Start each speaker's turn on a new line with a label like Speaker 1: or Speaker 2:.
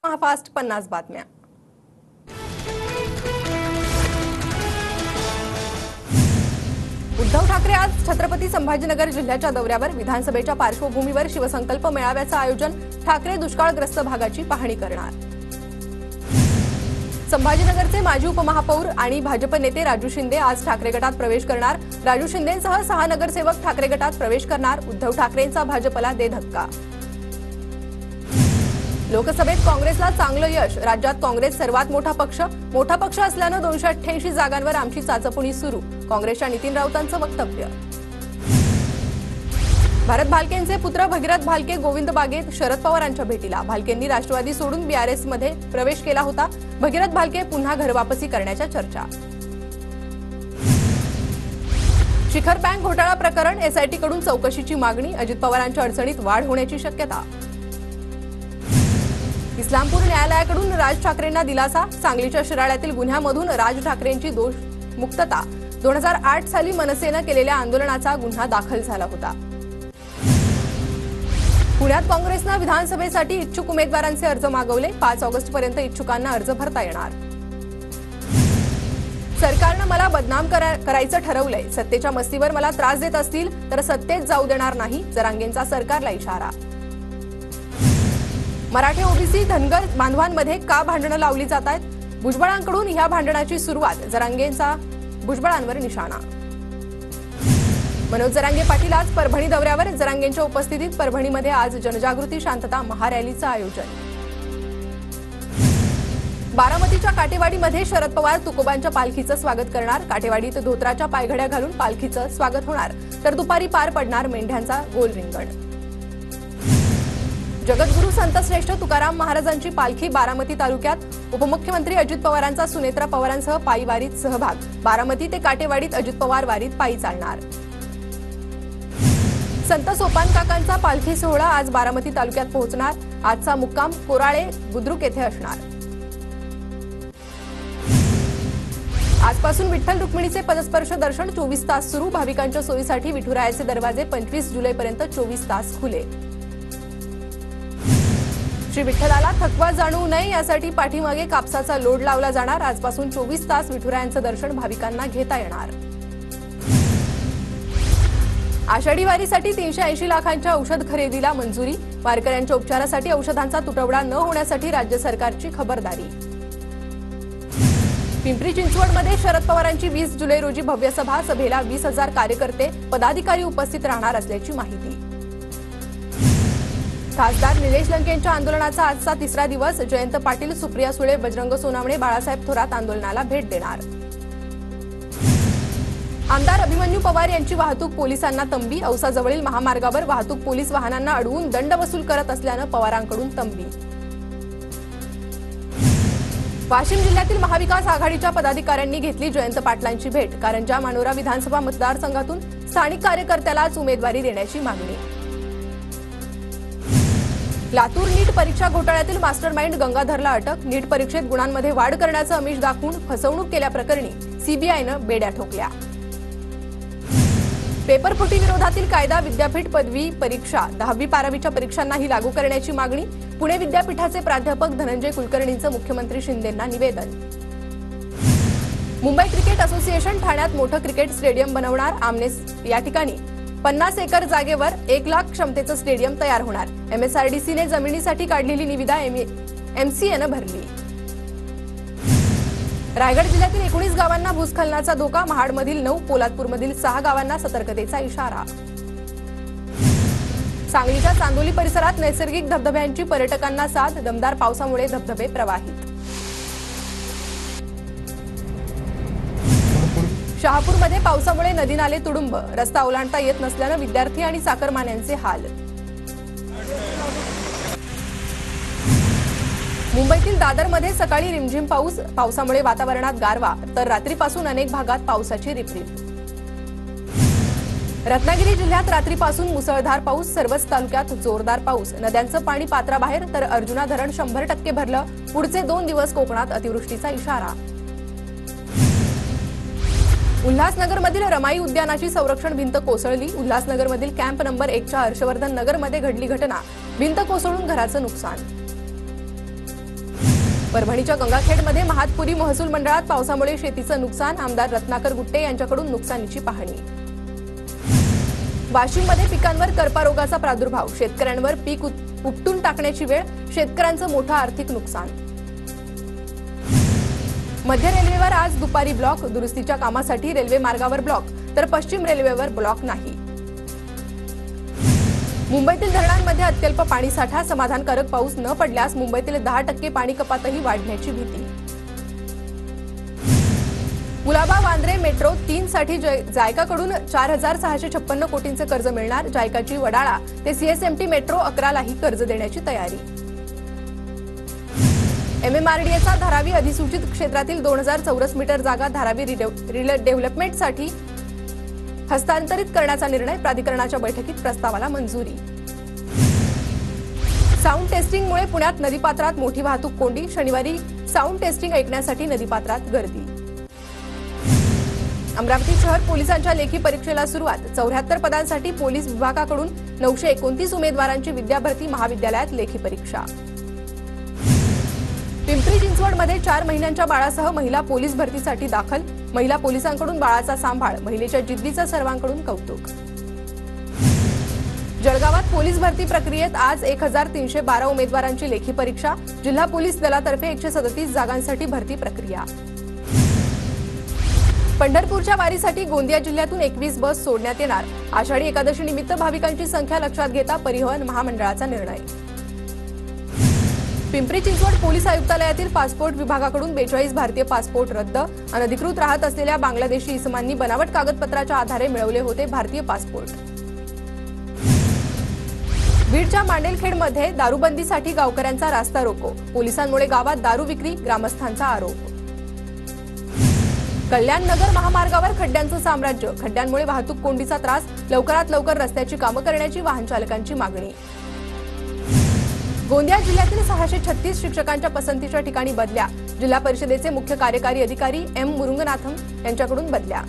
Speaker 1: महाफास्ट 50 बातम्या। उद्धव ठाकरे आज छत्रपती संभाजीनगर जिल्ह्याच्या दौऱ्यावर। विधानसभेच्या पार्श्वभूमीवर शिवसंकल्प मेळाव्याचं आयोजन। ठाकरे दुष्काळग्रस्त भागाची पाहणी करणार। संभाजीनगरचे माजी उपमहापौर आणि भाजप नेते राजू शिंदे आज ठाकरे गटात प्रवेश करणार। राजू शिंदेंसह 6 नगरसेवक ठाकरे गटात प्रवेश करणार। उद्धव ठाकरेंचा भाजपला दे धक्का। लोकसभेत काँग्रेसला चांगलं यश। राज्यात काँग्रेस सर्वात मोठा पक्ष असल्यानं 288 जागांवर आमची चाचपणी सुरू। काँग्रेसच्या नितीन राऊतांचं वक्तव्य। भारत भालकेंचे पुत्र भगीरथ भालके गोविंद बागेत शरद पवारांच्या भेटीला। भालकेंनी राष्ट्रवादी सोडून बीआरएस मध्ये प्रवेश केला होता। भगीरथ भालके पुन्हा घरवापसी करण्याच्या चर्चा। शिखर बँक घोटाळा प्रकरण एसआयटी कडून चौकशीची मागणी। अजित पवारांच्या अडचणीत वाढ होण्याची शक्यता। इस्लामपूर न्यायालयाकडून राज ठाकरेंना दिलासा। सांगलीच्या शिराळ्यातील गुन्ह्यामधून राज ठाकरेंची दोष मुक्तता। 2008 साली मनसेनं केलेल्या आंदोलनाचा गुन्हा दाखल झाला होता। पुण्यात काँग्रेसनं विधानसभेसाठी इच्छुक उमेदवारांचे अर्ज मागवले। 5 ऑगस्टपर्यंत इच्छुकांना अर्ज भरता येणार। सरकारनं मला बदनाम करायचं ठरवलंय। सत्तेच्या मस्तीवर मला त्रास देत असतील तर सत्तेत जाऊ देणार नाही। जरांगेंचा सरकारला इशारा। मराठे ओबीसी धनगर बांधवांमध्ये का भांडणं लावली जात आहेत? भुजबळांकडून ह्या भांडणाची सुरुवात। जरांगेंचा भुजबळांवर निशाणा। मनोज जरांगे पाटील आज परभणी दौऱ्यावर। जरांगेंच्या उपस्थितीत परभणीमध्ये आज जनजागृती शांतता महारॅलीचं आयोजन। बारामतीच्या काटेवाडीमध्ये शरद पवार तुकोबांच्या पालखीचं स्वागत करणार। काटेवाडीत धोत्राच्या पायघड्या घालून पालखीचं स्वागत होणार, तर दुपारी पार पडणार मेंढ्यांचा गोल रिंगण। जगद्गुरू संतश्रेष्ठ तुकाराम महाराजांची पालखी बारामती तालुक्यात। उपमुख्यमंत्री अजित पवारांचा सुनेत्रा पवारांसह पायी वारीत सहभाग। बारामती ते काटेवाडीत अजित पवार वारीत पायी चालणार। संत सोपान काकांचा पालखी सोहळा आज बारामती तालुक्यात पोहोचणार। आजचा मुक्काम कोराळे बुद्रुक येथे असणार। आजपासून विठ्ठल रुक्मिणीचे पदस्पर्श दर्शन 24 तास सुरू। भाविकांच्या सोयीसाठी विठुरायाचे दरवाजे 25 जुलैपर्यंत 24 तास खुले। श्री विठ्ठलाला थकवा जाणवू नये यासाठी पाठीमागे कापसाचा लोड लावला जाणार। आजपासून 24 तास विठुरायांचं दर्शन भाविकांना घेता येणार। आषाढी वारीसाठी 380 लाखांच्या औषध खरेदीला मंजुरी। वारकऱ्यांच्या उपचारासाठी औषधांचा तुटवडा न होण्यासाठी राज्य सरकारची खबरदारी। पिंपरी चिंचवडमध्ये शरद पवारांची 20 जुलै रोजी भव्य सभा। सभेला 20,000 कार्यकर्ते पदाधिकारी उपस्थित राहणार असल्याची माहिती। खासदार निलेश लंकेंच्या आंदोलनाचा आजचा 3रा दिवस। जयंत पाटील, सुप्रिया सुळे, बजरंग सोनावणे, बाळासाहेब थोरात आंदोलनाला भेट देणार। आमदार अभिमन्यू पवार यांची वाहतूक पोलिसांना तंबी। औसाजवळील महामार्गावर वाहतूक पोलीस वाहनांना अडवून दंड वसूल करत असल्यानं पवारांकडून तंबी। वाशिम जिल्ह्यातील महाविकास आघाडीच्या पदाधिकाऱ्यांनी घेतली जयंत पाटलांची भेट। कारंजा मानोरा विधानसभा मतदारसंघातून स्थानिक कार्यकर्त्यालाच उमेदवारी देण्याची मागणी। लातूर नीट परीक्षा घोटाळ्यातील मास्टरमाइंड गंगाधरला अटक। नीट परीक्षेत गुणांमध्ये वाढ करण्याचं आमिष दाखवून फसवणूक केल्याप्रकरणी सीबीआयनं बेड्या ठोकल्या। पेपरफुटी विरोधातील कायदा विद्यापीठ पदवी परीक्षा 10वी-12वीच्या परीक्षांनाही लागू करण्याची मागणी। पुणे विद्यापीठाचे प्राध्यापक धनंजय कुलकर्णींचं मुख्यमंत्री शिंदेंना निवेदन। मुंबई क्रिकेट असोसिएशन ठाण्यात मोठं क्रिकेट स्टेडियम बनवणार। आमनेस या ठिकाणी 50 एकर जागेवर 1 लाख क्षमतेचं स्टेडियम तयार होणार। एमएसआरडीसीने जमिनीसाठी काढलेली निविदा एमसीएनं भरली। रायगड जिल्ह्यातील 19 गावांना भूस्खलनाचा धोका। महाडमधील 9, पोलादपूरमधील 6 गावांना सतर्कतेचा इशारा। सांगलीच्या चांदोली परिसरात नैसर्गिक धबधब्यांची पर्यटकांना साथ। दमदार पावसामुळे धबधबे प्रवाहित। शहापूरमध्ये पावसामुळे नदी नाले तुडुंब। रस्ता ओलांडता येत नसल्यानं विद्यार्थी आणि चाकरमान्यांचे हाल। मुंबईतील दादरमध्ये सकाळी रिमझिम पाऊस। पावसामुळे वातावरणात गारवा, तर रात्रीपासून अनेक भागात पावसाची रिपरिप। रत्नागिरी जिल्ह्यात रात्रीपासून मुसळधार पाऊस। सर्वच तालुक्यात जोरदार पाऊस। नद्यांचं पाणी पात्राबाहेर, तर अर्जुना धरण 100% भरलं। पुढचे 2 दिवस कोकणात अतिवृष्टीचा इशारा। उल्हासनगरमधील रमाई उद्यानाची संरक्षण भिंत कोसळली। उल्हासनगरमधील कॅम्प नंबर 1च्या हर्षवर्धन नगरमध्ये घडली घटना। भिंत कोसळून घराचं नुकसान। परभणीच्या गंगाखेडमध्ये महातपुरी महसूल मंडळात पावसामुळे शेतीचं नुकसान, आमदार रत्नाकर गुट्टे यांच्याकडून नुकसानीची पाहणी। वाशिममध्ये पिकांवर करपा रोगाचा प्रादुर्भाव, शेतकऱ्यांवर पीक उपटून टाकण्याची वेळ, शेतकऱ्यांचं मोठं आर्थिक नुकसान। मध्य रेल्वेवर आज दुपारी ब्लॉक, दुरुस्तीच्या कामासाठी रेल्वे मार्गावर ब्लॉक, तर पश्चिम रेल्वेवर ब्लॉक नाही। मुंबईतील धरणांमध्ये अत्यल्प पाणीसाठा, समाधानकारक पाऊस न पडल्यास मुंबईतील 10% पाणी कपातही वाढण्याची भीती। कुलाबा वांद्रे मेट्रो 3 साठी जायकाकडून 4,656 कोटींचे कर्ज मिळणार, जायकाची वडाळा ते सीएसएमटी मेट्रो 11लाही कर्ज देण्याची तयारी। एमएमआरडीएचा धारावी अधिसूचित क्षेत्रातील 2000 चौरस मीटर जागा धारावी डेव्हलपमेंटसाठी हस्तांतरित करण्याचा निर्णय, प्राधिकरणाच्या बैठकीत प्रस्तावाला मंजुरी। साऊंड टेस्टिंगमुळे पुण्यात नदीपात्रात मोठी वाहतूक कोंडी, शनिवारी साऊंड टेस्टिंग ऐकण्यासाठी नदीपात्रात गर्दी। अमरावती शहर पोलिसांच्या लेखी परीक्षेला सुरुवात, 74 पदांसाठी पोलीस विभागाकडून 929 उमेदवारांची विद्याभरती महाविद्यालयात लेखी परीक्षा। पिंपरी चिंचवडमध्ये 4 महिन्यांच्या बाळासह महिला पोलीस भरतीसाठी दाखल, महिला पोलिसांकडून बाळाचा सांभाळ, महिलेच्या जिद्दीचं सर्वांकडून कौतुक। जळगावात पोलीस भरती प्रक्रियेत आज 1312 उमेदवारांची लेखी परीक्षा, जिल्हा पोलीस दलातर्फे 137 जागांसाठी भरती प्रक्रिया। पंढरपूरच्या वारीसाठी गोंदिया जिल्ह्यातून 21 बस सोडण्यात येणार, आषाढी एकादशी निमित्त भाविकांची संख्या लक्षात घेता परिवहन महामंडळाचा निर्णय। पिंपरी चिंचवड पोलीस आयुक्तालयातील पासपोर्ट विभागाकडून 42 भारतीय पासपोर्ट रद्द, अनधिकृत राहत असलेल्या बांगलादेशी इसमांनी बनावट कागदपत्राच्या आधारे मिळवले होते भारतीय पासपोर्ट। बीडच्या मांडेलखेडमध्ये दारूबंदीसाठी गावकऱ्यांचा रास्ता रोको, पोलिसांमुळे गावात दारू विक्री, ग्रामस्थांचा आरोप। कल्याण नगर महामार्गावर खड्ड्यांचं साम्राज्य, खड्ड्यांमुळे वाहतूक कोंडीचा त्रास, लवकरात लवकर रस्त्याची कामं करण्याची वाहन चालकांची मागणी। गोंदिया जिल्ह्यातील 636 शिक्षकांच्या पसंतीच्या ठिकाणी बदल्या, जिल्हा परिषदेचे मुख्य कार्यकारी अधिकारी एम मुरुंगनाथम यांच्याकडून बदल्या।